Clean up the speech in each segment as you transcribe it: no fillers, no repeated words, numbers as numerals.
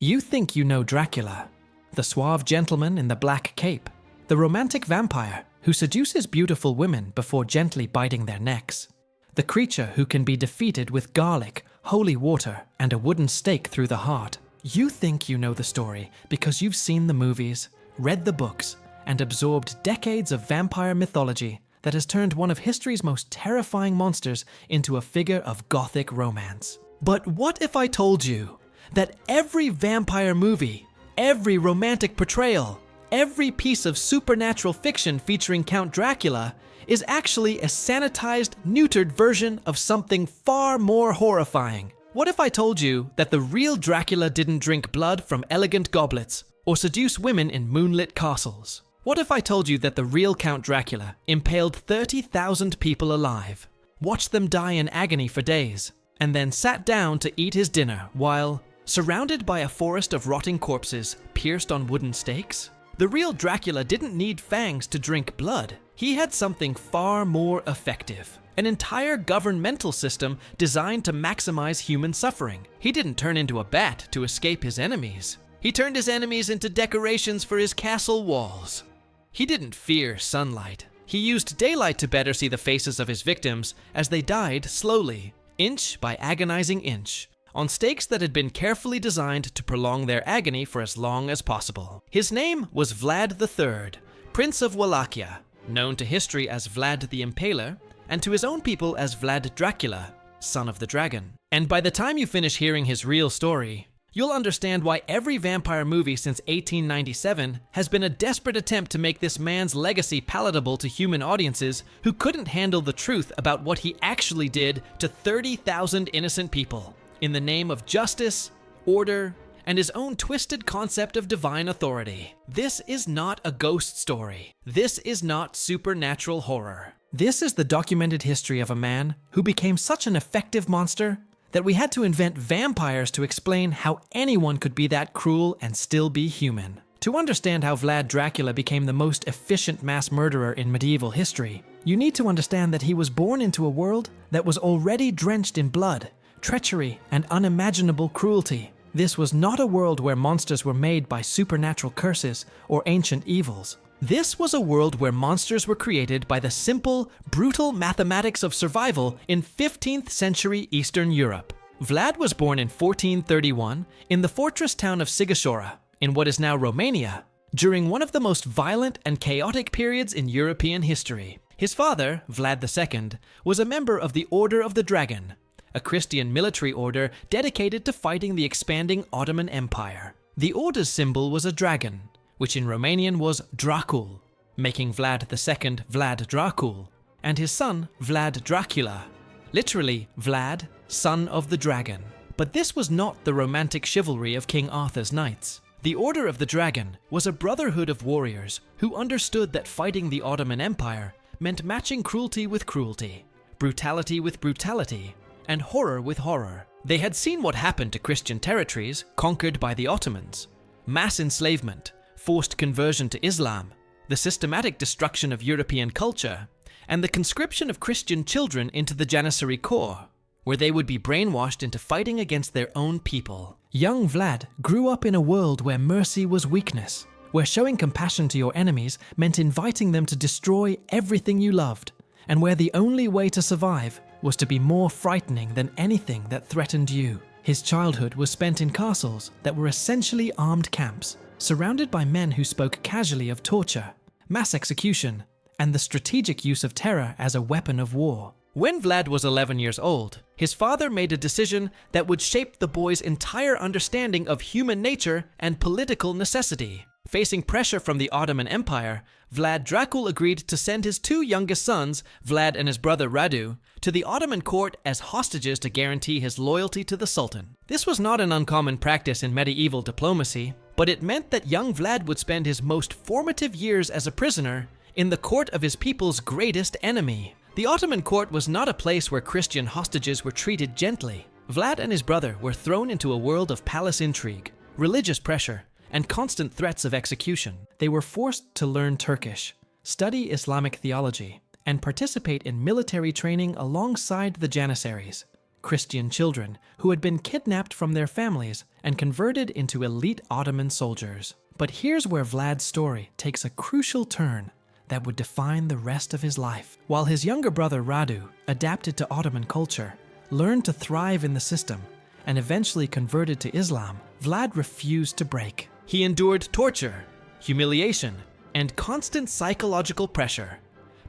You think you know Dracula, the suave gentleman in the black cape, the romantic vampire who seduces beautiful women before gently biting their necks, the creature who can be defeated with garlic, holy water, and a wooden stake through the heart. You think you know the story because you've seen the movies, read the books, and absorbed decades of vampire mythology that has turned one of history's most terrifying monsters into a figure of gothic romance. But what if I told you that every vampire movie, every romantic portrayal, every piece of supernatural fiction featuring Count Dracula is actually a sanitized, neutered version of something far more horrifying? What if I told you that the real Dracula didn't drink blood from elegant goblets or seduce women in moonlit castles? What if I told you that the real Count Dracula impaled 30,000 people alive, watched them die in agony for days, and then sat down to eat his dinner while, surrounded by a forest of rotting corpses pierced on wooden stakes? The real Dracula didn't need fangs to drink blood. He had something far more effective. An entire governmental system designed to maximize human suffering. He didn't turn into a bat to escape his enemies. He turned his enemies into decorations for his castle walls. He didn't fear sunlight. He used daylight to better see the faces of his victims as they died slowly, inch by agonizing inch, on stakes that had been carefully designed to prolong their agony for as long as possible. His name was Vlad III, Prince of Wallachia, known to history as Vlad the Impaler, and to his own people as Vlad Dracula, son of the dragon. And by the time you finish hearing his real story, you'll understand why every vampire movie since 1897 has been a desperate attempt to make this man's legacy palatable to human audiences who couldn't handle the truth about what he actually did to 30,000 innocent people in the name of justice, order, and his own twisted concept of divine authority. This is not a ghost story. This is not supernatural horror. This is the documented history of a man who became such an effective monster that we had to invent vampires to explain how anyone could be that cruel and still be human. To understand how Vlad Dracula became the most efficient mass murderer in medieval history, you need to understand that he was born into a world that was already drenched in blood, treachery, and unimaginable cruelty. This was not a world where monsters were made by supernatural curses or ancient evils. This was a world where monsters were created by the simple, brutal mathematics of survival in 15th century Eastern Europe. Vlad was born in 1431 in the fortress town of Sighișoara, in what is now Romania, during one of the most violent and chaotic periods in European history. His father, Vlad II, was a member of the Order of the Dragon, a Christian military order dedicated to fighting the expanding Ottoman Empire. The order's symbol was a dragon, which in Romanian was Dracul, making Vlad II Vlad Dracul, and his son Vlad Dracula, literally Vlad, son of the dragon. But this was not the romantic chivalry of King Arthur's knights. The Order of the Dragon was a brotherhood of warriors who understood that fighting the Ottoman Empire meant matching cruelty with cruelty, brutality with brutality, and horror with horror. They had seen what happened to Christian territories conquered by the Ottomans: mass enslavement, forced conversion to Islam, the systematic destruction of European culture, and the conscription of Christian children into the Janissary Corps, where they would be brainwashed into fighting against their own people. Young Vlad grew up in a world where mercy was weakness, where showing compassion to your enemies meant inviting them to destroy everything you loved, and where the only way to survive was to be more frightening than anything that threatened you. His childhood was spent in castles that were essentially armed camps, surrounded by men who spoke casually of torture, mass execution, and the strategic use of terror as a weapon of war. When Vlad was 11 years old, his father made a decision that would shape the boy's entire understanding of human nature and political necessity. Facing pressure from the Ottoman Empire, Vlad Dracul agreed to send his two youngest sons, Vlad and his brother Radu, to the Ottoman court as hostages to guarantee his loyalty to the Sultan. This was not an uncommon practice in medieval diplomacy, but it meant that young Vlad would spend his most formative years as a prisoner in the court of his people's greatest enemy. The Ottoman court was not a place where Christian hostages were treated gently. Vlad and his brother were thrown into a world of palace intrigue, religious pressure, and constant threats of execution. They were forced to learn Turkish, study Islamic theology, and participate in military training alongside the Janissaries. Christian children who had been kidnapped from their families and converted into elite Ottoman soldiers. But here's where Vlad's story takes a crucial turn that would define the rest of his life. While his younger brother Radu adapted to Ottoman culture, learned to thrive in the system, and eventually converted to Islam, Vlad refused to break. He endured torture, humiliation, and constant psychological pressure.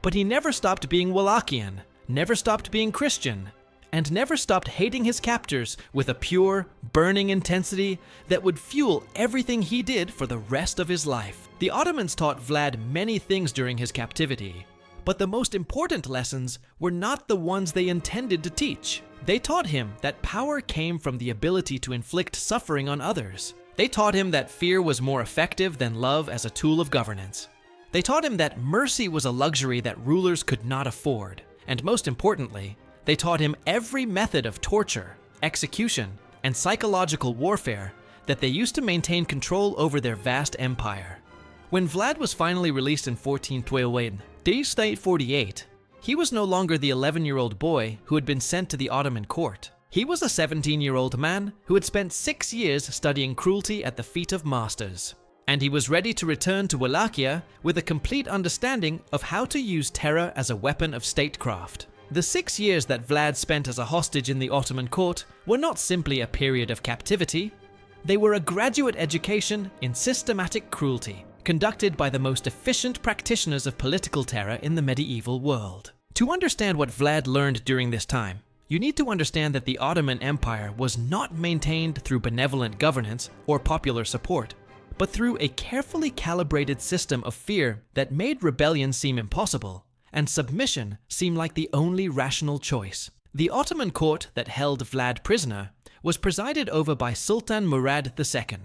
But he never stopped being Wallachian, never stopped being Christian, and never stopped hating his captors with a pure, burning intensity that would fuel everything he did for the rest of his life. The Ottomans taught Vlad many things during his captivity, but the most important lessons were not the ones they intended to teach. They taught him that power came from the ability to inflict suffering on others. They taught him that fear was more effective than love as a tool of governance. They taught him that mercy was a luxury that rulers could not afford. And most importantly, they taught him every method of torture, execution, and psychological warfare that they used to maintain control over their vast empire. When Vlad was finally released in 1448, he was no longer the 11-year-old boy who had been sent to the Ottoman court. He was a 17-year-old man who had spent 6 years studying cruelty at the feet of masters. And he was ready to return to Wallachia with a complete understanding of how to use terror as a weapon of statecraft. The 6 years that Vlad spent as a hostage in the Ottoman court were not simply a period of captivity. They were a graduate education in systematic cruelty, conducted by the most efficient practitioners of political terror in the medieval world. To understand what Vlad learned during this time, you need to understand that the Ottoman Empire was not maintained through benevolent governance or popular support, but through a carefully calibrated system of fear that made rebellion seem impossible and submission seemed like the only rational choice. The Ottoman court that held Vlad prisoner was presided over by Sultan Murad II,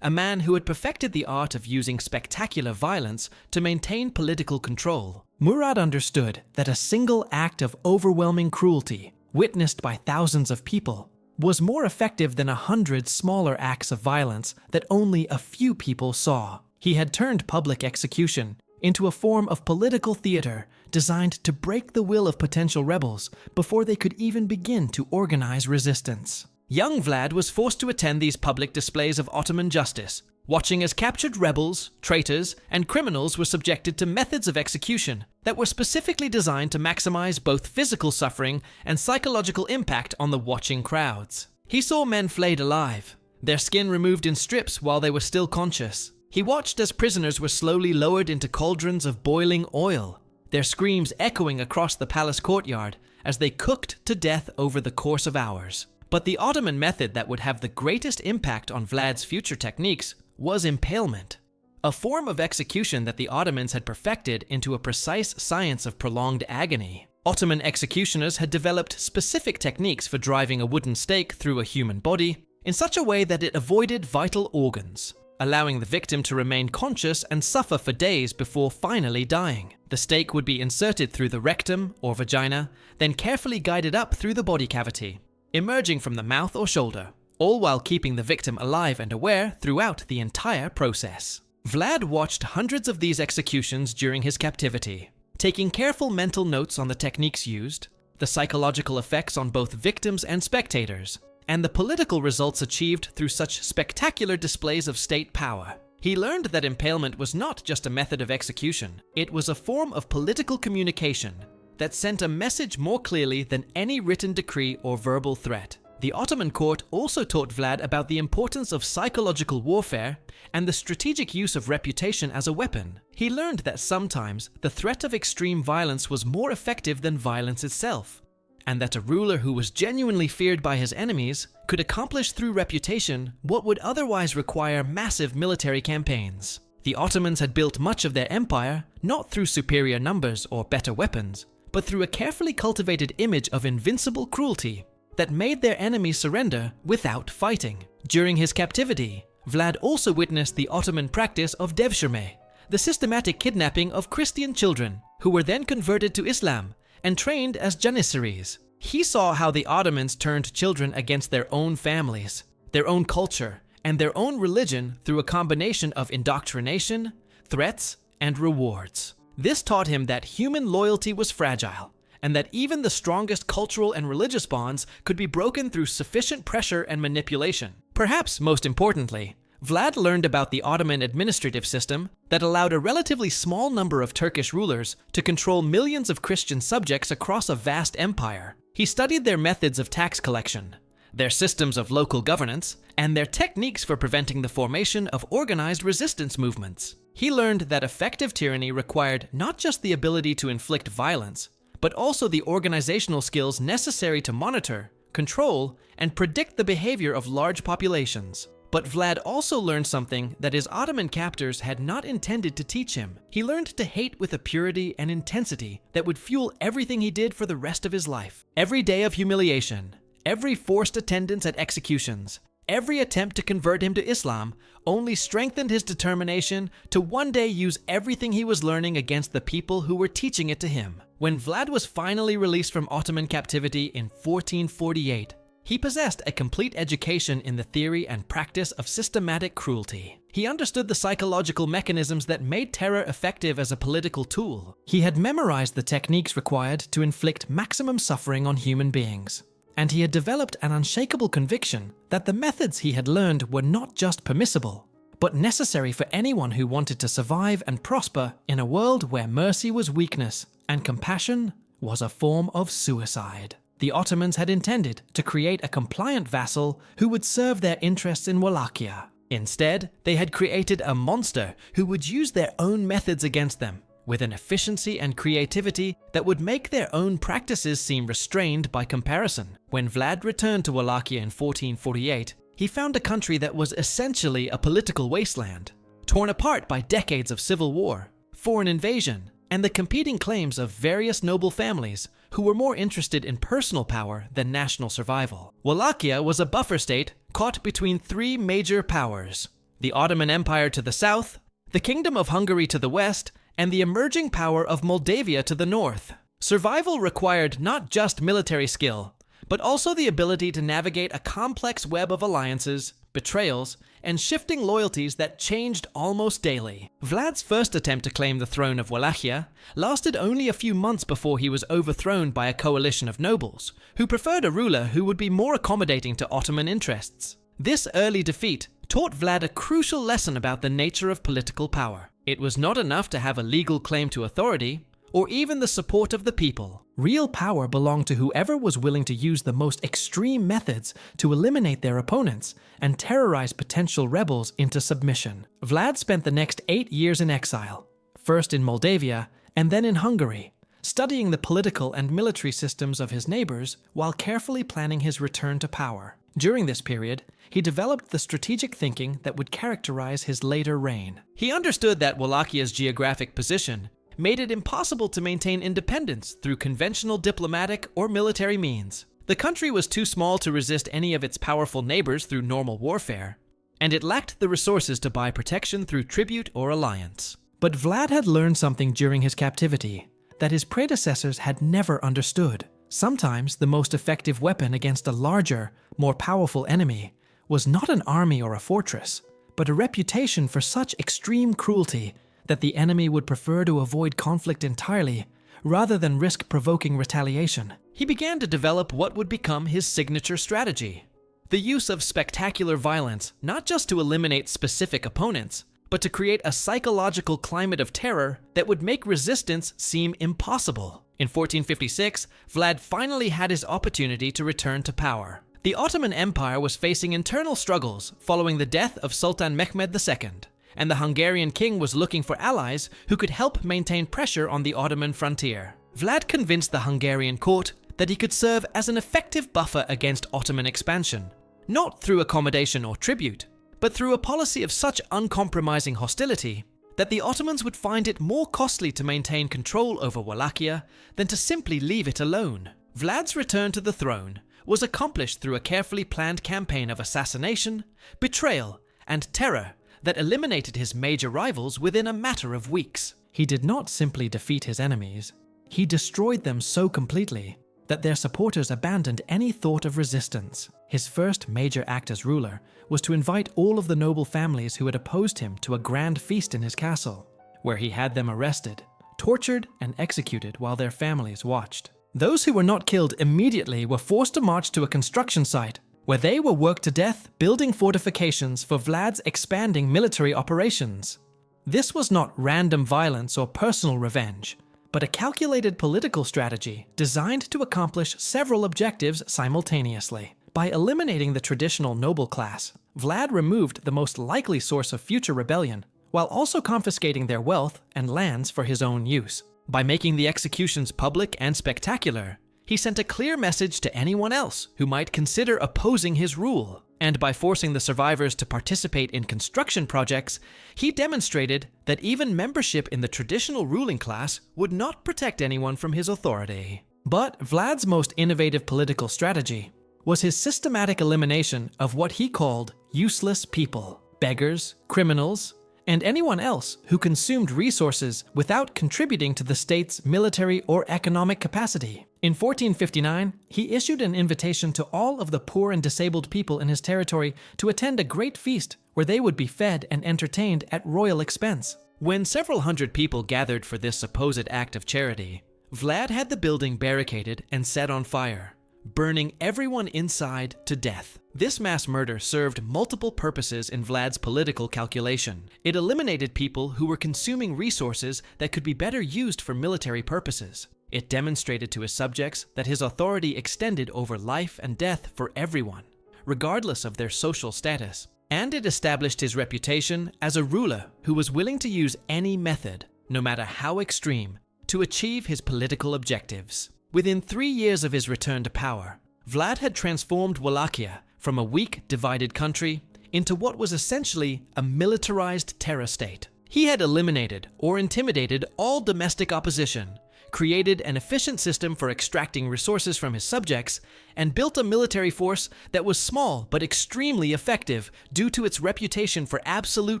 a man who had perfected the art of using spectacular violence to maintain political control. Murad understood that a single act of overwhelming cruelty, witnessed by thousands of people, was more effective than 100 smaller acts of violence that only a few people saw. He had turned public execution into a form of political theater designed to break the will of potential rebels before they could even begin to organize resistance. Young Vlad was forced to attend these public displays of Ottoman justice, watching as captured rebels, traitors, and criminals were subjected to methods of execution that were specifically designed to maximize both physical suffering and psychological impact on the watching crowds. He saw men flayed alive, their skin removed in strips while they were still conscious. He watched as prisoners were slowly lowered into cauldrons of boiling oil, their screams echoing across the palace courtyard as they cooked to death over the course of hours. But the Ottoman method that would have the greatest impact on Vlad's future techniques was impalement, a form of execution that the Ottomans had perfected into a precise science of prolonged agony. Ottoman executioners had developed specific techniques for driving a wooden stake through a human body in such a way that it avoided vital organs, allowing the victim to remain conscious and suffer for days before finally dying. The stake would be inserted through the rectum or vagina, then carefully guided up through the body cavity, emerging from the mouth or shoulder, all while keeping the victim alive and aware throughout the entire process. Vlad watched hundreds of these executions during his captivity, taking careful mental notes on the techniques used, the psychological effects on both victims and spectators, and the political results achieved through such spectacular displays of state power. He learned that impalement was not just a method of execution, it was a form of political communication that sent a message more clearly than any written decree or verbal threat. The Ottoman court also taught Vlad about the importance of psychological warfare and the strategic use of reputation as a weapon. He learned that sometimes the threat of extreme violence was more effective than violence itself, and that a ruler who was genuinely feared by his enemies could accomplish through reputation what would otherwise require massive military campaigns. The Ottomans had built much of their empire not through superior numbers or better weapons, but through a carefully cultivated image of invincible cruelty that made their enemies surrender without fighting. During his captivity, Vlad also witnessed the Ottoman practice of devshirme, the systematic kidnapping of Christian children who were then converted to Islam and trained as janissaries. He saw how the Ottomans turned children against their own families, their own culture, and their own religion through a combination of indoctrination, threats, and rewards. This taught him that human loyalty was fragile, and that even the strongest cultural and religious bonds could be broken through sufficient pressure and manipulation. Perhaps most importantly, Vlad learned about the Ottoman administrative system that allowed a relatively small number of Turkish rulers to control millions of Christian subjects across a vast empire. He studied their methods of tax collection, their systems of local governance, and their techniques for preventing the formation of organized resistance movements. He learned that effective tyranny required not just the ability to inflict violence, but also the organizational skills necessary to monitor, control, and predict the behavior of large populations. But Vlad also learned something that his Ottoman captors had not intended to teach him. He learned to hate with a purity and intensity that would fuel everything he did for the rest of his life. Every day of humiliation, every forced attendance at executions, every attempt to convert him to Islam only strengthened his determination to one day use everything he was learning against the people who were teaching it to him. When Vlad was finally released from Ottoman captivity in 1448, he possessed a complete education in the theory and practice of systematic cruelty. He understood the psychological mechanisms that made terror effective as a political tool. He had memorized the techniques required to inflict maximum suffering on human beings. And he had developed an unshakable conviction that the methods he had learned were not just permissible, but necessary for anyone who wanted to survive and prosper in a world where mercy was weakness and compassion was a form of suicide. The Ottomans had intended to create a compliant vassal who would serve their interests in Wallachia. Instead, they had created a monster who would use their own methods against them, with an efficiency and creativity that would make their own practices seem restrained by comparison. When Vlad returned to Wallachia in 1448, he found a country that was essentially a political wasteland, torn apart by decades of civil war, foreign invasion, and the competing claims of various noble families who were more interested in personal power than national survival. Wallachia was a buffer state caught between three major powers: the Ottoman Empire to the south, the Kingdom of Hungary to the west, and the emerging power of Moldavia to the north. Survival required not just military skill, but also the ability to navigate a complex web of alliances, betrayals, and shifting loyalties that changed almost daily. Vlad's first attempt to claim the throne of Wallachia lasted only a few months before he was overthrown by a coalition of nobles, who preferred a ruler who would be more accommodating to Ottoman interests. This early defeat taught Vlad a crucial lesson about the nature of political power. It was not enough to have a legal claim to authority, or even the support of the people. Real power belonged to whoever was willing to use the most extreme methods to eliminate their opponents and terrorize potential rebels into submission. Vlad spent the next 8 years in exile, first in Moldavia and then in Hungary, studying the political and military systems of his neighbors while carefully planning his return to power. During this period, he developed the strategic thinking that would characterize his later reign. He understood that Wallachia's geographic position made it impossible to maintain independence through conventional diplomatic or military means. The country was too small to resist any of its powerful neighbors through normal warfare, and it lacked the resources to buy protection through tribute or alliance. But Vlad had learned something during his captivity that his predecessors had never understood. Sometimes the most effective weapon against a larger, more powerful enemy was not an army or a fortress, but a reputation for such extreme cruelty that the enemy would prefer to avoid conflict entirely rather than risk provoking retaliation. He began to develop what would become his signature strategy: the use of spectacular violence, not just to eliminate specific opponents, but to create a psychological climate of terror that would make resistance seem impossible. In 1456, Vlad finally had his opportunity to return to power. The Ottoman Empire was facing internal struggles following the death of Sultan Mehmed II, and the Hungarian king was looking for allies who could help maintain pressure on the Ottoman frontier. Vlad convinced the Hungarian court that he could serve as an effective buffer against Ottoman expansion, not through accommodation or tribute, but through a policy of such uncompromising hostility that the Ottomans would find it more costly to maintain control over Wallachia than to simply leave it alone. Vlad's return to the throne was accomplished through a carefully planned campaign of assassination, betrayal, and terror that eliminated his major rivals within a matter of weeks. He did not simply defeat his enemies, he destroyed them so completely that their supporters abandoned any thought of resistance. His first major act as ruler was to invite all of the noble families who had opposed him to a grand feast in his castle, where he had them arrested, tortured, and executed while their families watched. Those who were not killed immediately were forced to march to a construction site, where they were worked to death building fortifications for Vlad's expanding military operations. This was not random violence or personal revenge, but a calculated political strategy designed to accomplish several objectives simultaneously. By eliminating the traditional noble class, Vlad removed the most likely source of future rebellion, while also confiscating their wealth and lands for his own use. By making the executions public and spectacular, he sent a clear message to anyone else who might consider opposing his rule. And by forcing the survivors to participate in construction projects, he demonstrated that even membership in the traditional ruling class would not protect anyone from his authority. But Vlad's most innovative political strategy was his systematic elimination of what he called useless people, beggars, criminals, and anyone else who consumed resources without contributing to the state's military or economic capacity. In 1459, he issued an invitation to all of the poor and disabled people in his territory to attend a great feast where they would be fed and entertained at royal expense. When several hundred people gathered for this supposed act of charity, Vlad had the building barricaded and set on fire, burning everyone inside to death. This mass murder served multiple purposes in Vlad's political calculation. It eliminated people who were consuming resources that could be better used for military purposes. It demonstrated to his subjects that his authority extended over life and death for everyone, regardless of their social status. And it established his reputation as a ruler who was willing to use any method, no matter how extreme, to achieve his political objectives. Within 3 years of his return to power, Vlad had transformed Wallachia from a weak, divided country into what was essentially a militarized terror state. He had eliminated or intimidated all domestic opposition, created an efficient system for extracting resources from his subjects, and built a military force that was small but extremely effective due to its reputation for absolute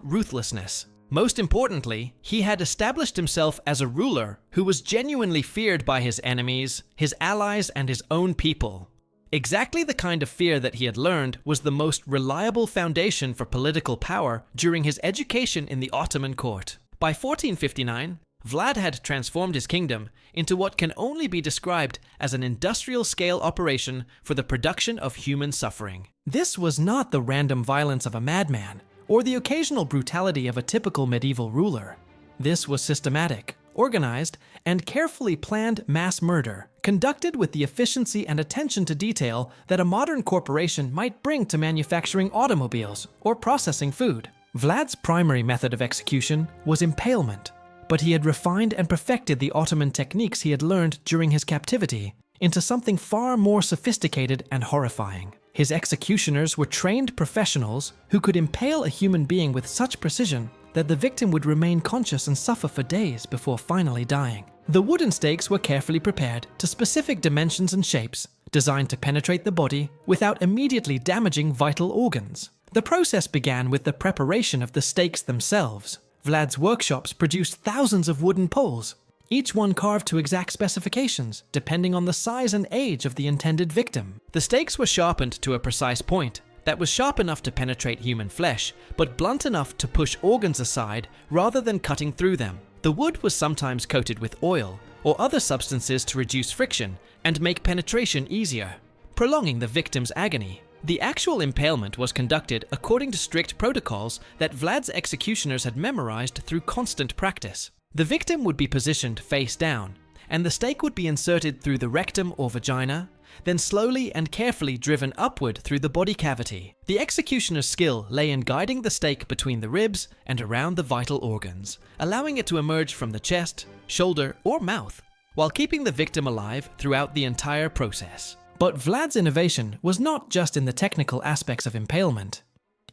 ruthlessness. Most importantly, he had established himself as a ruler who was genuinely feared by his enemies, his allies, and his own people. Exactly the kind of fear that he had learned was the most reliable foundation for political power during his education in the Ottoman court. By 1459, Vlad had transformed his kingdom into what can only be described as an industrial-scale operation for the production of human suffering. This was not the random violence of a madman, or the occasional brutality of a typical medieval ruler. This was systematic, organized, and carefully planned mass murder, conducted with the efficiency and attention to detail that a modern corporation might bring to manufacturing automobiles or processing food. Vlad's primary method of execution was impalement, but he had refined and perfected the Ottoman techniques he had learned during his captivity into something far more sophisticated and horrifying. His executioners were trained professionals who could impale a human being with such precision that the victim would remain conscious and suffer for days before finally dying. The wooden stakes were carefully prepared to specific dimensions and shapes, designed to penetrate the body without immediately damaging vital organs. The process began with the preparation of the stakes themselves. Vlad's workshops produced thousands of wooden poles, each one carved to exact specifications, depending on the size and age of the intended victim. The stakes were sharpened to a precise point that was sharp enough to penetrate human flesh, but blunt enough to push organs aside rather than cutting through them. The wood was sometimes coated with oil or other substances to reduce friction and make penetration easier, prolonging the victim's agony. The actual impalement was conducted according to strict protocols that Vlad's executioners had memorized through constant practice. The victim would be positioned face down, and the stake would be inserted through the rectum or vagina, then slowly and carefully driven upward through the body cavity. The executioner's skill lay in guiding the stake between the ribs and around the vital organs, allowing it to emerge from the chest, shoulder, or mouth, while keeping the victim alive throughout the entire process. But Vlad's innovation was not just in the technical aspects of impalement.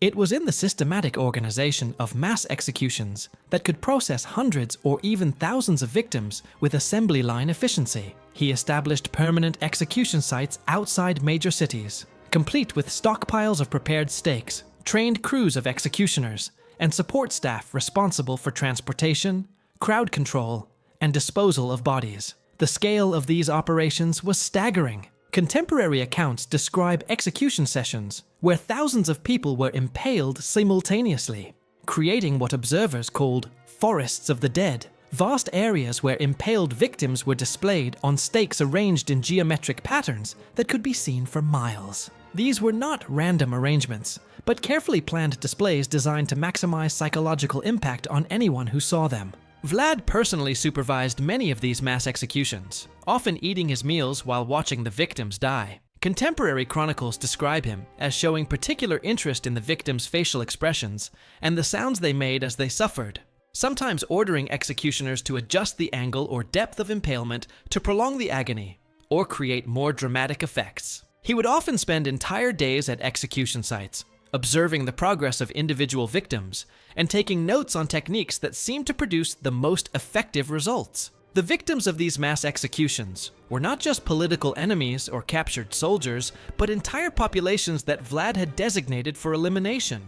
It was in the systematic organization of mass executions that could process hundreds or even thousands of victims with assembly line efficiency. He established permanent execution sites outside major cities, complete with stockpiles of prepared stakes, trained crews of executioners, and support staff responsible for transportation, crowd control, and disposal of bodies. The scale of these operations was staggering. Contemporary accounts describe execution sessions where thousands of people were impaled simultaneously, creating what observers called forests of the dead, vast areas where impaled victims were displayed on stakes arranged in geometric patterns that could be seen for miles. These were not random arrangements, but carefully planned displays designed to maximize psychological impact on anyone who saw them. Vlad personally supervised many of these mass executions, often eating his meals while watching the victims die. Contemporary chronicles describe him as showing particular interest in the victims' facial expressions and the sounds they made as they suffered, sometimes ordering executioners to adjust the angle or depth of impalement to prolong the agony or create more dramatic effects. He would often spend entire days at execution sites, observing the progress of individual victims and taking notes on techniques that seemed to produce the most effective results. The victims of these mass executions were not just political enemies or captured soldiers, but entire populations that Vlad had designated for elimination.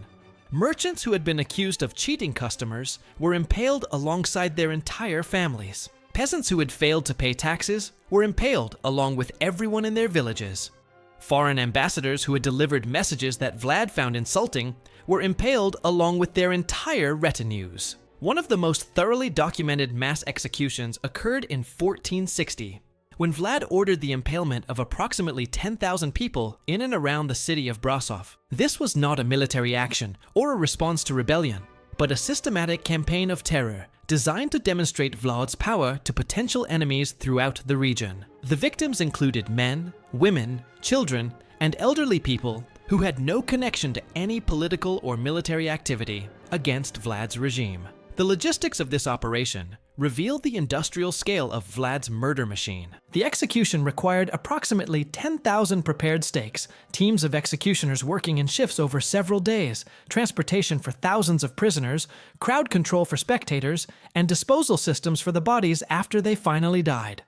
Merchants who had been accused of cheating customers were impaled alongside their entire families. Peasants who had failed to pay taxes were impaled along with everyone in their villages. Foreign ambassadors who had delivered messages that Vlad found insulting were impaled along with their entire retinues. One of the most thoroughly documented mass executions occurred in 1460, when Vlad ordered the impalement of approximately 10,000 people in and around the city of Brasov. This was not a military action or a response to rebellion, but a systematic campaign of terror designed to demonstrate Vlad's power to potential enemies throughout the region. The victims included men, women, children, and elderly people who had no connection to any political or military activity against Vlad's regime. The logistics of this operation revealed the industrial scale of Vlad's murder machine. The execution required approximately 10,000 prepared stakes, teams of executioners working in shifts over several days, transportation for thousands of prisoners, crowd control for spectators, and disposal systems for the bodies after they finally died.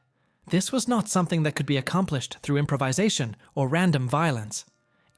This was not something that could be accomplished through improvisation or random violence.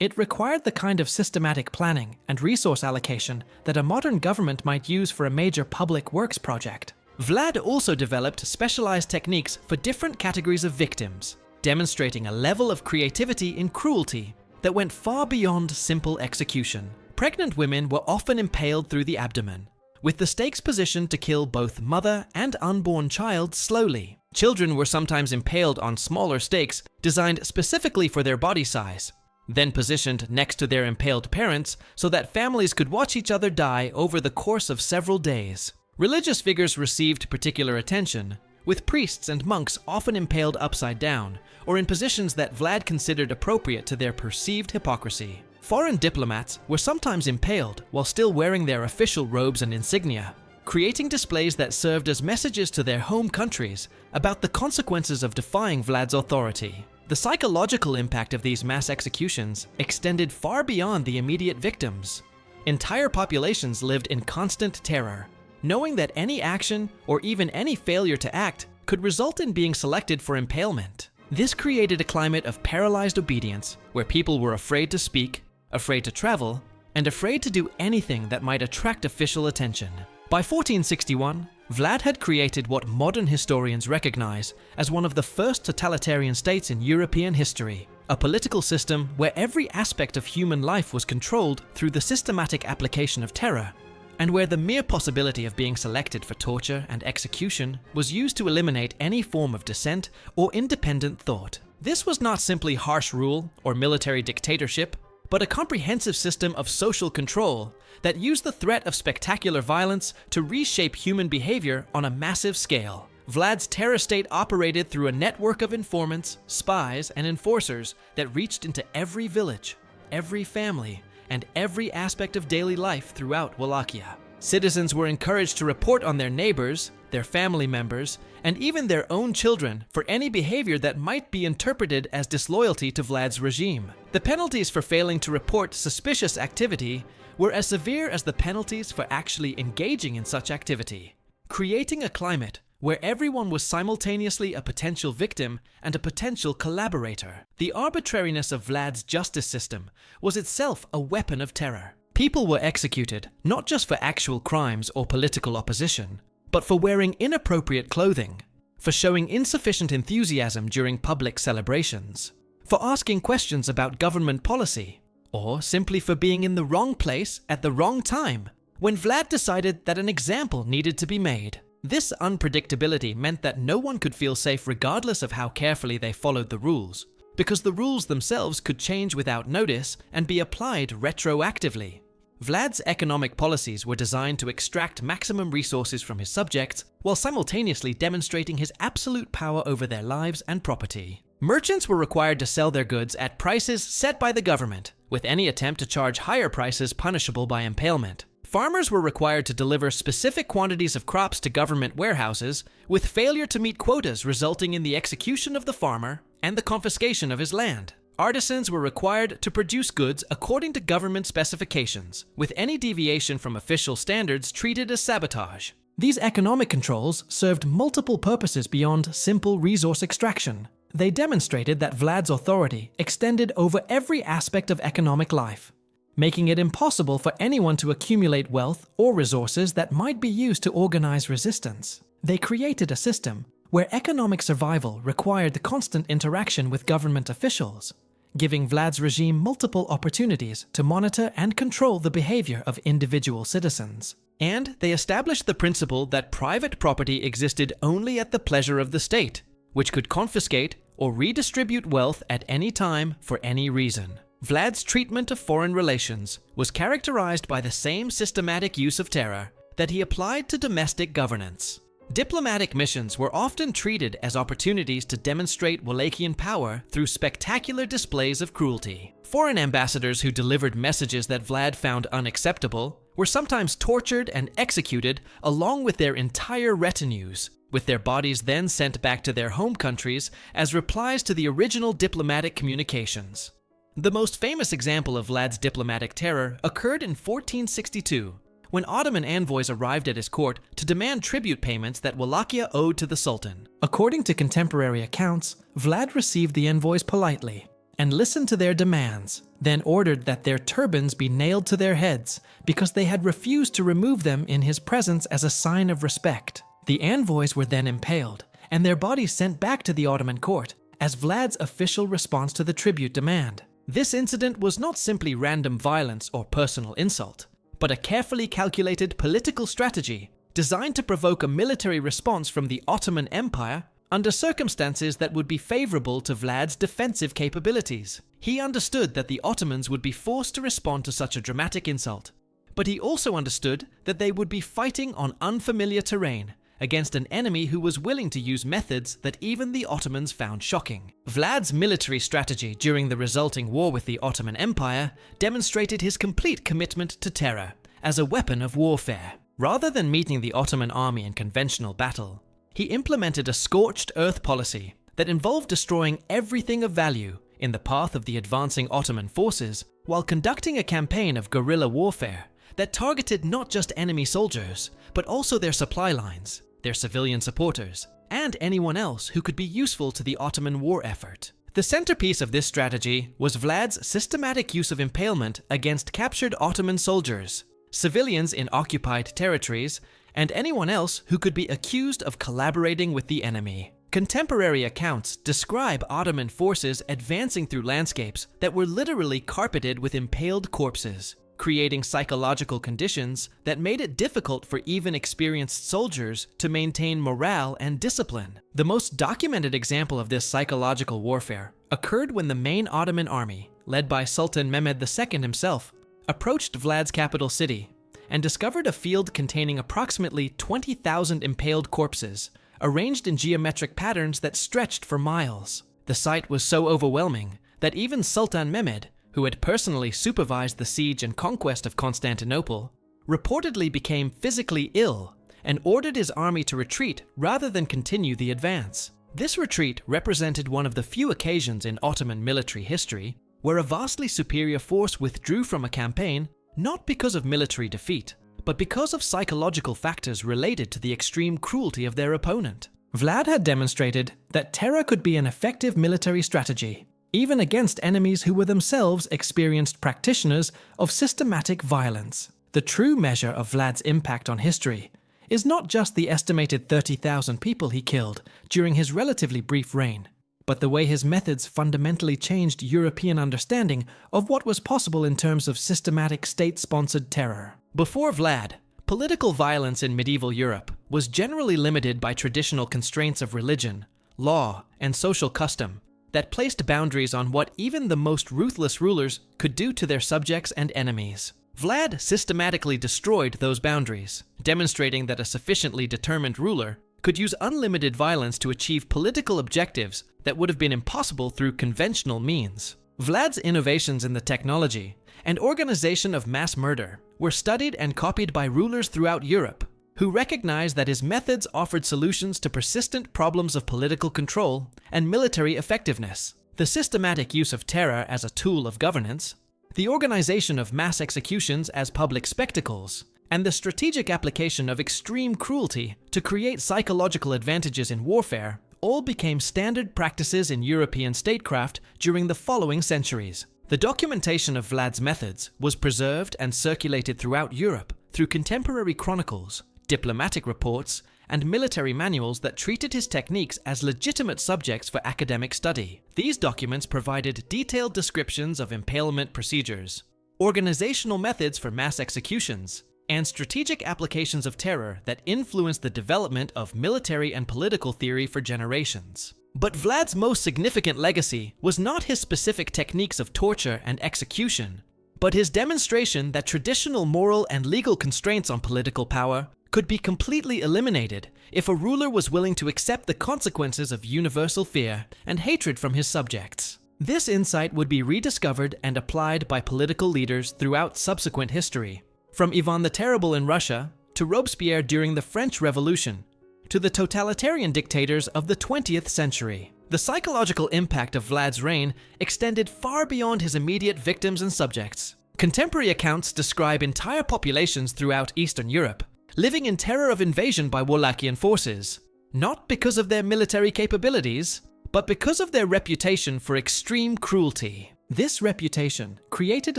It required the kind of systematic planning and resource allocation that a modern government might use for a major public works project. Vlad also developed specialized techniques for different categories of victims, demonstrating a level of creativity in cruelty that went far beyond simple execution. Pregnant women were often impaled through the abdomen, with the stakes positioned to kill both mother and unborn child slowly. Children were sometimes impaled on smaller stakes designed specifically for their body size, then positioned next to their impaled parents so that families could watch each other die over the course of several days. Religious figures received particular attention, with priests and monks often impaled upside down, or in positions that Vlad considered appropriate to their perceived hypocrisy. Foreign diplomats were sometimes impaled while still wearing their official robes and insignia, creating displays that served as messages to their home countries about the consequences of defying Vlad's authority. The psychological impact of these mass executions extended far beyond the immediate victims. Entire populations lived in constant terror, knowing that any action or even any failure to act could result in being selected for impalement. This created a climate of paralyzed obedience where people were afraid to speak, afraid to travel, and afraid to do anything that might attract official attention. By 1461, Vlad had created what modern historians recognize as one of the first totalitarian states in European history, a political system where every aspect of human life was controlled through the systematic application of terror, and where the mere possibility of being selected for torture and execution was used to eliminate any form of dissent or independent thought. This was not simply harsh rule or military dictatorship, but a comprehensive system of social control that used the threat of spectacular violence to reshape human behavior on a massive scale. Vlad's terror state operated through a network of informants, spies, and enforcers that reached into every village, every family, and every aspect of daily life throughout Wallachia. Citizens were encouraged to report on their neighbors, their family members, and even their own children for any behavior that might be interpreted as disloyalty to Vlad's regime. The penalties for failing to report suspicious activity were as severe as the penalties for actually engaging in such activity, creating a climate where everyone was simultaneously a potential victim and a potential collaborator. The arbitrariness of Vlad's justice system was itself a weapon of terror. People were executed not just for actual crimes or political opposition, but for wearing inappropriate clothing, for showing insufficient enthusiasm during public celebrations, for asking questions about government policy, or simply for being in the wrong place at the wrong time when Vlad decided that an example needed to be made. This unpredictability meant that no one could feel safe regardless of how carefully they followed the rules, because the rules themselves could change without notice and be applied retroactively. Vlad's economic policies were designed to extract maximum resources from his subjects while simultaneously demonstrating his absolute power over their lives and property. Merchants were required to sell their goods at prices set by the government, with any attempt to charge higher prices punishable by impalement. Farmers were required to deliver specific quantities of crops to government warehouses, with failure to meet quotas resulting in the execution of the farmer and the confiscation of his land. Artisans were required to produce goods according to government specifications, with any deviation from official standards treated as sabotage. These economic controls served multiple purposes beyond simple resource extraction. They demonstrated that Vlad's authority extended over every aspect of economic life, making it impossible for anyone to accumulate wealth or resources that might be used to organize resistance. They created a system where economic survival required the constant interaction with government officials, giving Vlad's regime multiple opportunities to monitor and control the behavior of individual citizens. And they established the principle that private property existed only at the pleasure of the state, which could confiscate or redistribute wealth at any time for any reason. Vlad's treatment of foreign relations was characterized by the same systematic use of terror that he applied to domestic governance. Diplomatic missions were often treated as opportunities to demonstrate Wallachian power through spectacular displays of cruelty. Foreign ambassadors who delivered messages that Vlad found unacceptable were sometimes tortured and executed along with their entire retinues, with their bodies then sent back to their home countries as replies to the original diplomatic communications. The most famous example of Vlad's diplomatic terror occurred in 1462, when Ottoman envoys arrived at his court to demand tribute payments that Wallachia owed to the Sultan. According to contemporary accounts, Vlad received the envoys politely and listened to their demands, then ordered that their turbans be nailed to their heads because they had refused to remove them in his presence as a sign of respect. The envoys were then impaled, and their bodies sent back to the Ottoman court as Vlad's official response to the tribute demand. This incident was not simply random violence or personal insult, but a carefully calculated political strategy designed to provoke a military response from the Ottoman Empire under circumstances that would be favorable to Vlad's defensive capabilities. He understood that the Ottomans would be forced to respond to such a dramatic insult, but he also understood that they would be fighting on unfamiliar terrain against an enemy who was willing to use methods that even the Ottomans found shocking. Vlad's military strategy during the resulting war with the Ottoman Empire demonstrated his complete commitment to terror as a weapon of warfare. Rather than meeting the Ottoman army in conventional battle, he implemented a scorched earth policy that involved destroying everything of value in the path of the advancing Ottoman forces while conducting a campaign of guerrilla warfare that targeted not just enemy soldiers, but also their supply lines, their civilian supporters, and anyone else who could be useful to the Ottoman war effort. The centerpiece of this strategy was Vlad's systematic use of impalement against captured Ottoman soldiers, civilians in occupied territories, and anyone else who could be accused of collaborating with the enemy. Contemporary accounts describe Ottoman forces advancing through landscapes that were literally carpeted with impaled corpses, creating psychological conditions that made it difficult for even experienced soldiers to maintain morale and discipline. The most documented example of this psychological warfare occurred when the main Ottoman army, led by Sultan Mehmed II himself, approached Vlad's capital city and discovered a field containing approximately 20,000 impaled corpses, arranged in geometric patterns that stretched for miles. The sight was so overwhelming that even Sultan Mehmed, who had personally supervised the siege and conquest of Constantinople, reportedly became physically ill and ordered his army to retreat rather than continue the advance. This retreat represented one of the few occasions in Ottoman military history where a vastly superior force withdrew from a campaign not because of military defeat, but because of psychological factors related to the extreme cruelty of their opponent. Vlad had demonstrated that terror could be an effective military strategy, even against enemies who were themselves experienced practitioners of systematic violence. The true measure of Vlad's impact on history is not just the estimated 30,000 people he killed during his relatively brief reign, but the way his methods fundamentally changed European understanding of what was possible in terms of systematic state-sponsored terror. Before Vlad, political violence in medieval Europe was generally limited by traditional constraints of religion, law, and social custom that placed boundaries on what even the most ruthless rulers could do to their subjects and enemies. Vlad systematically destroyed those boundaries, demonstrating that a sufficiently determined ruler could use unlimited violence to achieve political objectives that would have been impossible through conventional means. Vlad's innovations in the technology and organization of mass murder were studied and copied by rulers throughout Europe, who recognized that his methods offered solutions to persistent problems of political control and military effectiveness. The systematic use of terror as a tool of governance, the organization of mass executions as public spectacles, and the strategic application of extreme cruelty to create psychological advantages in warfare all became standard practices in European statecraft during the following centuries. The documentation of Vlad's methods was preserved and circulated throughout Europe through contemporary chronicles, diplomatic reports, and military manuals that treated his techniques as legitimate subjects for academic study. These documents provided detailed descriptions of impalement procedures, organizational methods for mass executions, and strategic applications of terror that influenced the development of military and political theory for generations. But Vlad's most significant legacy was not his specific techniques of torture and execution, but his demonstration that traditional moral and legal constraints on political power could be completely eliminated if a ruler was willing to accept the consequences of universal fear and hatred from his subjects. This insight would be rediscovered and applied by political leaders throughout subsequent history, from Ivan the Terrible in Russia to Robespierre during the French Revolution, to the totalitarian dictators of the 20th century. The psychological impact of Vlad's reign extended far beyond his immediate victims and subjects. Contemporary accounts describe entire populations throughout Eastern Europe living in terror of invasion by Wallachian forces, not because of their military capabilities, but because of their reputation for extreme cruelty. This reputation created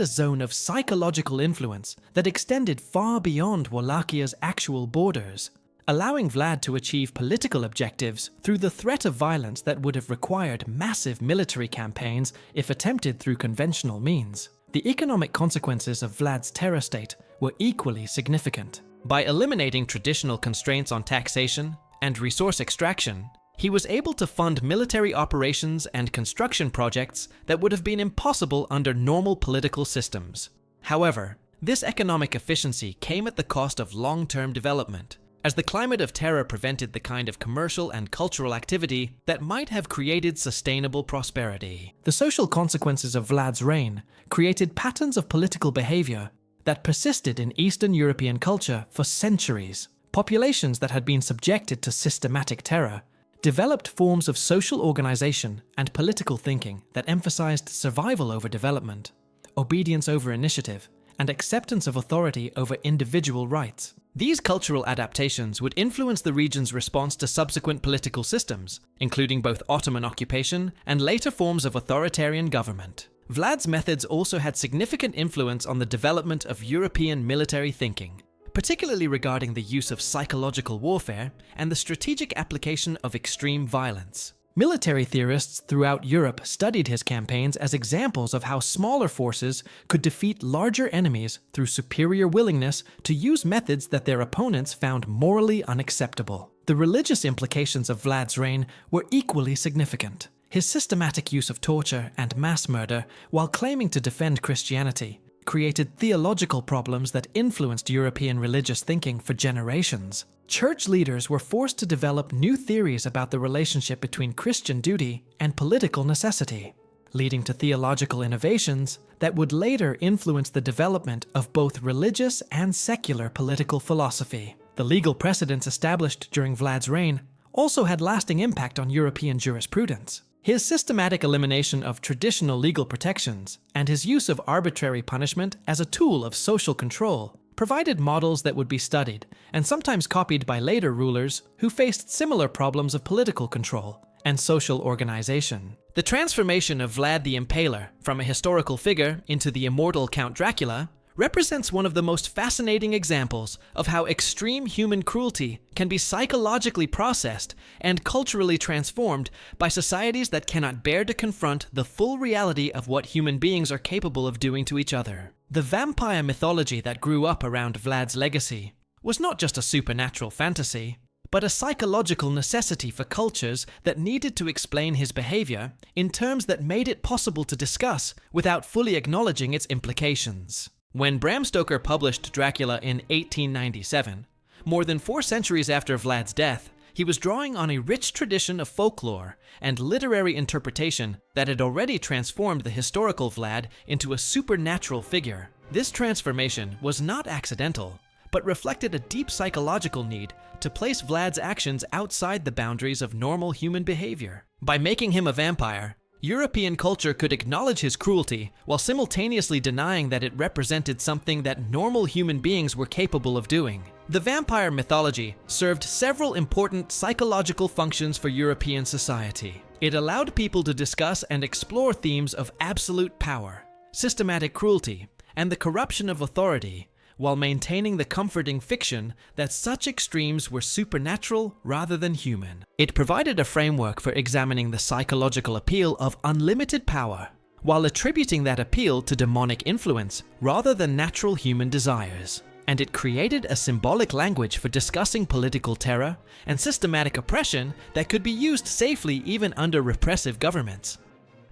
a zone of psychological influence that extended far beyond Wallachia's actual borders, allowing Vlad to achieve political objectives through the threat of violence that would have required massive military campaigns if attempted through conventional means. The economic consequences of Vlad's terror state were equally significant. By eliminating traditional constraints on taxation and resource extraction, he was able to fund military operations and construction projects that would have been impossible under normal political systems. However, this economic efficiency came at the cost of long-term development, as the climate of terror prevented the kind of commercial and cultural activity that might have created sustainable prosperity. The social consequences of Vlad's reign created patterns of political behavior that persisted in Eastern European culture for centuries. Populations that had been subjected to systematic terror developed forms of social organization and political thinking that emphasized survival over development, obedience over initiative, and acceptance of authority over individual rights. These cultural adaptations would influence the region's response to subsequent political systems, including both Ottoman occupation and later forms of authoritarian government. Vlad's methods also had significant influence on the development of European military thinking, particularly regarding the use of psychological warfare and the strategic application of extreme violence. Military theorists throughout Europe studied his campaigns as examples of how smaller forces could defeat larger enemies through superior willingness to use methods that their opponents found morally unacceptable. The religious implications of Vlad's reign were equally significant. His systematic use of torture and mass murder while claiming to defend Christianity created theological problems that influenced European religious thinking for generations. Church leaders were forced to develop new theories about the relationship between Christian duty and political necessity, leading to theological innovations that would later influence the development of both religious and secular political philosophy. The legal precedents established during Vlad's reign also had lasting impact on European jurisprudence. His systematic elimination of traditional legal protections and his use of arbitrary punishment as a tool of social control provided models that would be studied and sometimes copied by later rulers who faced similar problems of political control and social organization. The transformation of Vlad the Impaler from a historical figure into the immortal Count Dracula represents one of the most fascinating examples of how extreme human cruelty can be psychologically processed and culturally transformed by societies that cannot bear to confront the full reality of what human beings are capable of doing to each other. The vampire mythology that grew up around Vlad's legacy was not just a supernatural fantasy. but a psychological necessity for cultures that needed to explain his behavior in terms that made it possible to discuss without fully acknowledging its implications. When Bram Stoker published Dracula in 1897, more than 4 centuries after Vlad's death, he was drawing on a rich tradition of folklore and literary interpretation that had already transformed the historical Vlad into a supernatural figure. This transformation was not accidental, but reflected a deep psychological need to place Vlad's actions outside the boundaries of normal human behavior. By making him a vampire, European culture could acknowledge his cruelty while simultaneously denying that it represented something that normal human beings were capable of doing. The vampire mythology served several important psychological functions for European society. It allowed people to discuss and explore themes of absolute power, systematic cruelty, and the corruption of authority, while maintaining the comforting fiction that such extremes were supernatural rather than human. It provided a framework for examining the psychological appeal of unlimited power, while attributing that appeal to demonic influence rather than natural human desires. And it created a symbolic language for discussing political terror and systematic oppression that could be used safely even under repressive governments.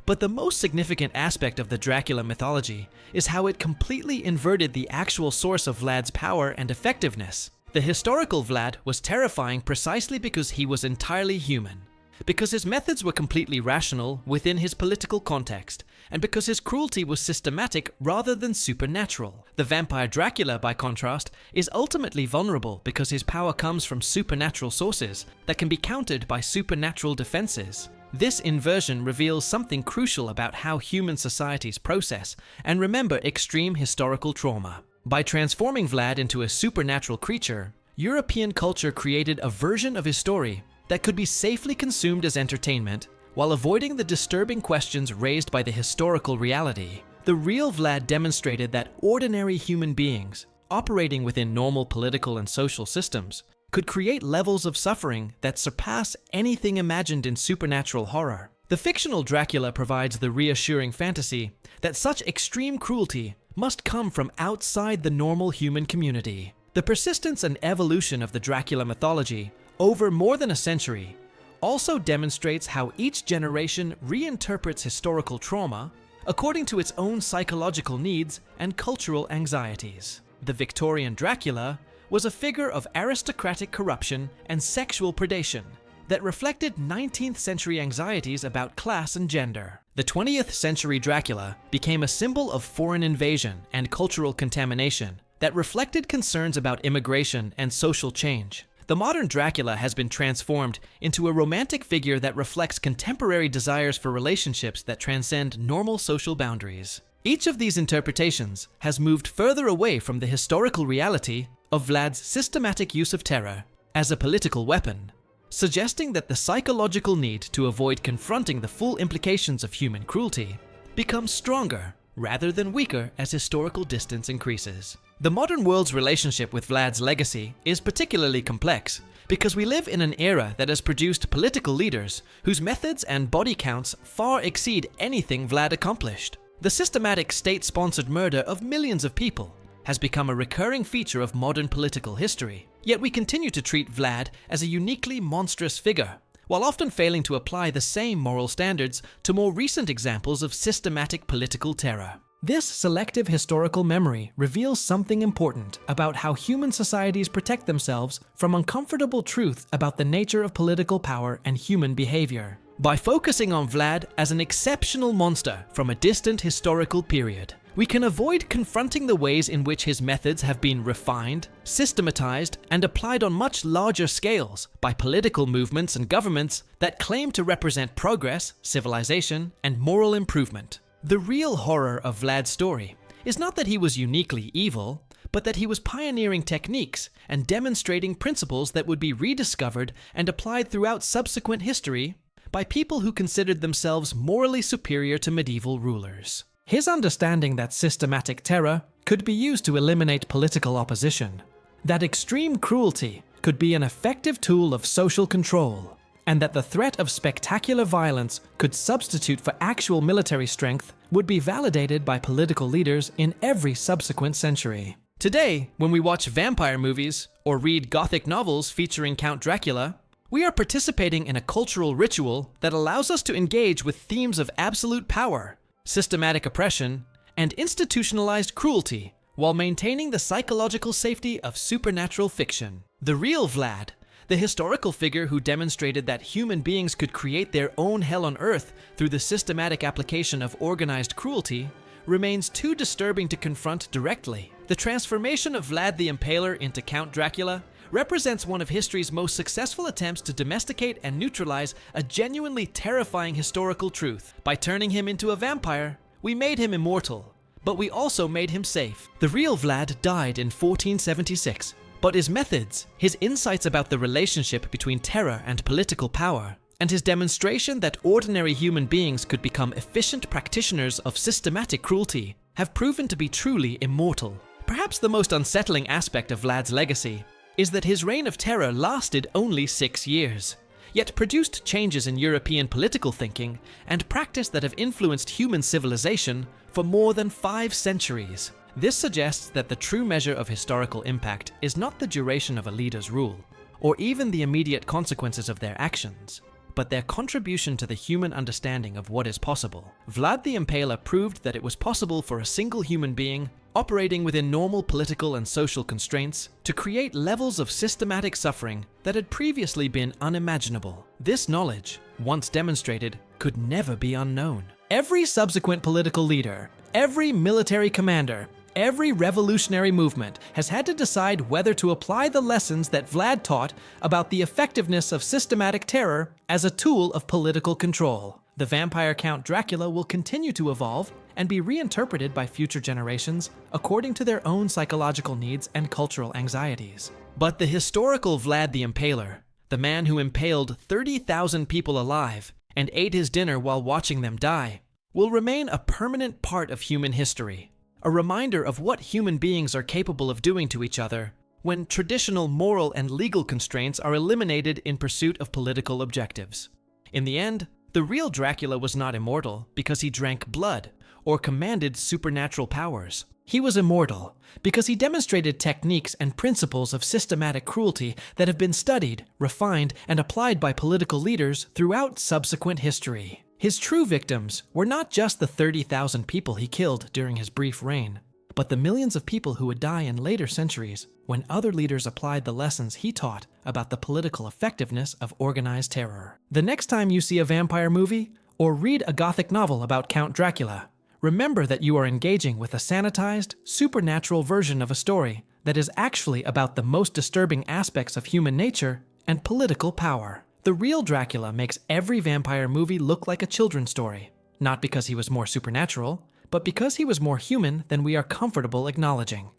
But the most significant aspect of the Dracula mythology is how it completely inverted the actual source of Vlad's power and effectiveness. The historical Vlad was terrifying precisely because he was entirely human, because his methods were completely rational within his political context, and because his cruelty was systematic rather than supernatural. The vampire Dracula, by contrast, is ultimately vulnerable because his power comes from supernatural sources that can be countered by supernatural defenses. This inversion reveals something crucial about how human societies process and remember extreme historical trauma. By transforming Vlad into a supernatural creature, European culture created a version of his story that could be safely consumed as entertainment while avoiding the disturbing questions raised by the historical reality. The real Vlad demonstrated that ordinary human beings, operating within normal political and social systems, could create levels of suffering that surpass anything imagined in supernatural horror. The fictional Dracula provides the reassuring fantasy that such extreme cruelty must come from outside the normal human community. The persistence and evolution of the Dracula mythology over more than a century also demonstrates how each generation reinterprets historical trauma according to its own psychological needs and cultural anxieties. The Victorian Dracula was a figure of aristocratic corruption and sexual predation that reflected 19th century anxieties about class and gender. The 20th century Dracula became a symbol of foreign invasion and cultural contamination that reflected concerns about immigration and social change. The modern Dracula has been transformed into a romantic figure that reflects contemporary desires for relationships that transcend normal social boundaries. Each of these interpretations has moved further away from the historical reality of Vlad's systematic use of terror as a political weapon, suggesting that the psychological need to avoid confronting the full implications of human cruelty becomes stronger rather than weaker as historical distance increases. The modern world's relationship with Vlad's legacy is particularly complex because we live in an era that has produced political leaders whose methods and body counts far exceed anything Vlad accomplished. The systematic state-sponsored murder of millions of people has become a recurring feature of modern political history. Yet we continue to treat Vlad as a uniquely monstrous figure, while often failing to apply the same moral standards to more recent examples of systematic political terror. This selective historical memory reveals something important about how human societies protect themselves from uncomfortable truth about the nature of political power and human behavior. By focusing on Vlad as an exceptional monster from a distant historical period, we can avoid confronting the ways in which his methods have been refined, systematized, and applied on much larger scales by political movements and governments that claim to represent progress, civilization, and moral improvement. The real horror of Vlad's story is not that he was uniquely evil, but that he was pioneering techniques and demonstrating principles that would be rediscovered and applied throughout subsequent history by people who considered themselves morally superior to medieval rulers. His understanding that systematic terror could be used to eliminate political opposition, that extreme cruelty could be an effective tool of social control, and that the threat of spectacular violence could substitute for actual military strength would be validated by political leaders in every subsequent century. Today, when we watch vampire movies or read Gothic novels featuring Count Dracula, we are participating in a cultural ritual that allows us to engage with themes of absolute power, systematic oppression, and institutionalized cruelty, while maintaining the psychological safety of supernatural fiction. The real Vlad, the historical figure who demonstrated that human beings could create their own hell on earth through the systematic application of organized cruelty, remains too disturbing to confront directly. The transformation of Vlad the Impaler into Count Dracula represents one of history's most successful attempts to domesticate and neutralize a genuinely terrifying historical truth. By turning him into a vampire, we made him immortal, but we also made him safe. The real Vlad died in 1476, but his methods, his insights about the relationship between terror and political power, and his demonstration that ordinary human beings could become efficient practitioners of systematic cruelty, have proven to be truly immortal. Perhaps the most unsettling aspect of Vlad's legacy is that his reign of terror lasted only 6 years, yet produced changes in European political thinking and practice that have influenced human civilization for more than 5 centuries. This suggests that the true measure of historical impact is not the duration of a leader's rule, or even the immediate consequences of their actions, but their contribution to the human understanding of what is possible. Vlad the Impaler proved that it was possible for a single human being, operating within normal political and social constraints, to create levels of systematic suffering that had previously been unimaginable. This knowledge, once demonstrated, could never be unknown. Every subsequent political leader, every military commander, every revolutionary movement has had to decide whether to apply the lessons that Vlad taught about the effectiveness of systematic terror as a tool of political control. The vampire Count Dracula will continue to evolve and be reinterpreted by future generations according to their own psychological needs and cultural anxieties. But the historical Vlad the Impaler, the man who impaled 30,000 people alive and ate his dinner while watching them die, will remain a permanent part of human history. A reminder of what human beings are capable of doing to each other when traditional moral and legal constraints are eliminated in pursuit of political objectives. In the end, the real Dracula was not immortal because he drank blood or commanded supernatural powers. He was immortal because he demonstrated techniques and principles of systematic cruelty that have been studied, refined, and applied by political leaders throughout subsequent history. His true victims were not just the 30,000 people he killed during his brief reign, but the millions of people who would die in later centuries when other leaders applied the lessons he taught about the political effectiveness of organized terror. The next time you see a vampire movie or read a Gothic novel about Count Dracula, remember that you are engaging with a sanitized, supernatural version of a story that is actually about the most disturbing aspects of human nature and political power. The real Dracula makes every vampire movie look like a children's story, not because he was more supernatural, but because he was more human than we are comfortable acknowledging.